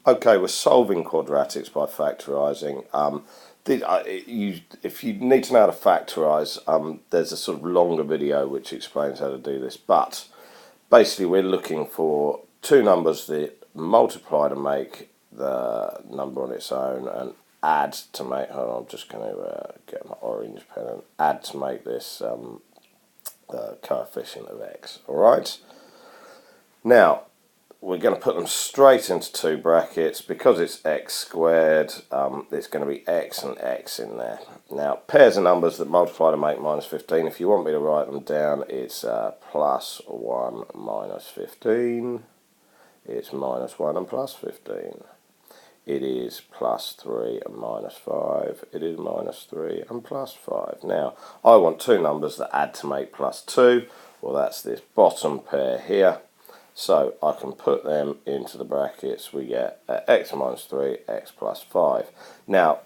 Okay, we're solving quadratics by factorising. If you need to know how to factorise, there's a sort of longer video which explains how to do this. But basically, we're looking for two numbers that multiply to make the number on its own and add to make. Hold on, I'm just going to get my orange pen and add to make this coefficient of x. All right. Now, we're going to put them straight into two brackets. Because it's x squared, it's going to be x and x in there. Now, pairs of numbers that multiply to make minus 15. If you want me to write them down, it's plus 1 minus 15. It's minus 1 and plus 15. It is plus 3 and minus 5. It is minus 3 and plus 5. Now, I want two numbers that add to make plus 2. Well, that's this bottom pair here. So I can put them into the brackets. We get x minus 3, x plus 5. Now,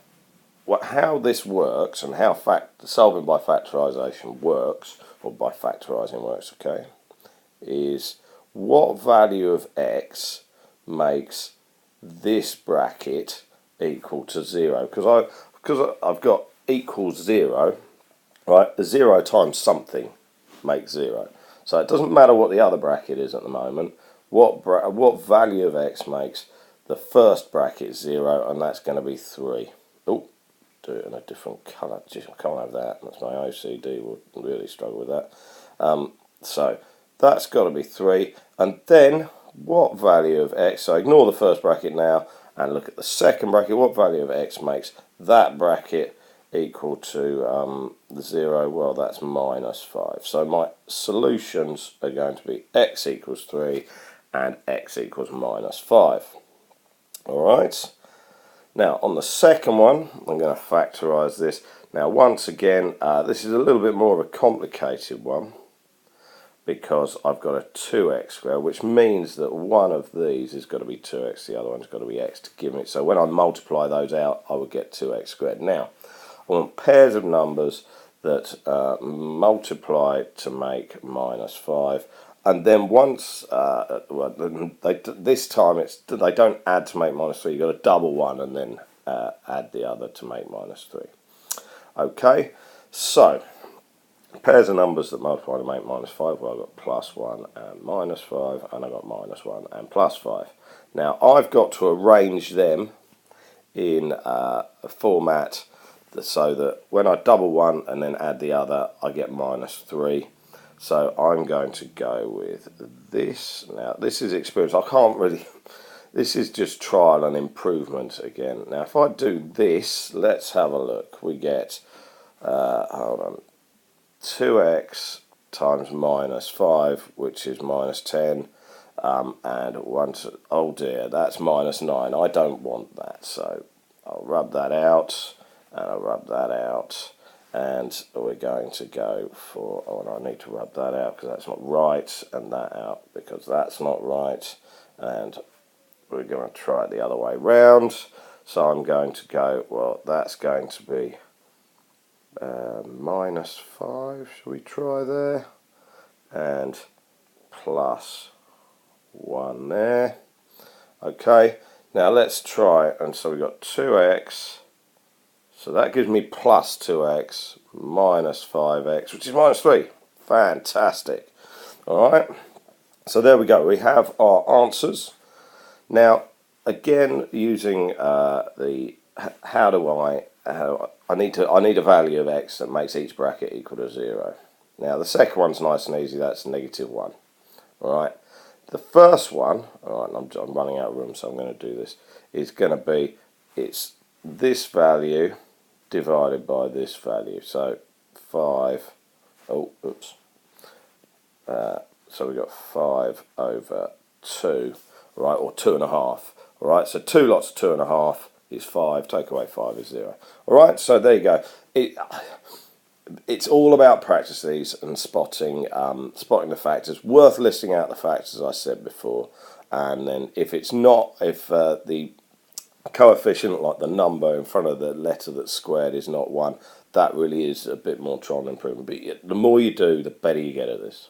how this works and how solving by factorisation works, or by factorising works, okay, is what value of x makes this bracket equal to 0. Because I've got equals 0, right? The 0 times something makes 0. So it doesn't matter what the other bracket is at the moment. What value of x makes the first bracket 0, and that's going to be 3. Oh, do it in a different colour. Just can't have that. That's my OCD. Will really struggle with that. So that's got to be 3. And then what value of x? So ignore the first bracket now and look at the second bracket. What value of x makes that bracket equal to 0? Well, that's minus 5. So my solutions are going to be x equals 3 and x equals minus 5. Alright, now on the second one, I'm going to factorise this. Now once again, this is a little bit more of a complicated one because I've got a 2x squared, which means that one of these has got to be 2x, the other one's got to be x to give me. So when I multiply those out, I would get 2x squared. Now, I want pairs of numbers that multiply to make minus 5, and then once this time they don't add to make minus 3. You've got to double one and then add the other to make minus 3. Okay, so pairs of numbers that multiply to make minus 5. Well, I've got plus 1 and minus 5, and I've got minus 1 and plus 5. Now I've got to arrange them in a format so that when I double one and then add the other, I get minus 3. So I'm going to go with this. Now this is experience. I can't really, this is just trial and improvement again. Now if I do this, let's have a look. We get, hold on, 2x times minus 5, which is minus 10. And once, oh dear, that's minus 9. I don't want that, so I'll rub that out. And I'll rub that out, and we're going to go for, oh, and I need to rub that out because that's not right, and that out because that's not right, and we're going to try it the other way round. So I'm going to go, well, that's going to be minus 5, shall we try there, and plus 1 there. Okay, now let's try, and so we've got 2x. So that gives me plus 2x minus 5x, which is minus 3. Fantastic. Alright, so there we go. We have our answers. Now, again, using the I need a value of x that makes each bracket equal to 0. Now, the second one's nice and easy. That's negative 1. Alright, the first one, alright, I'm running out of room, so I'm going to do this, is going to be, it's this value divided by this value, so 5, oh, oops, so we've got 5 over 2, right, or 2.5, alright, so 2 lots of 2.5 is 5, take away 5 is 0, alright, so there you go. It's all about practice these and spotting the factors. Worth listing out the factors, as I said before, and then if the coefficient, like the number in front of the letter that's squared, is not 1, that really is a bit more trial and improvement. But the more you do, the better you get at this.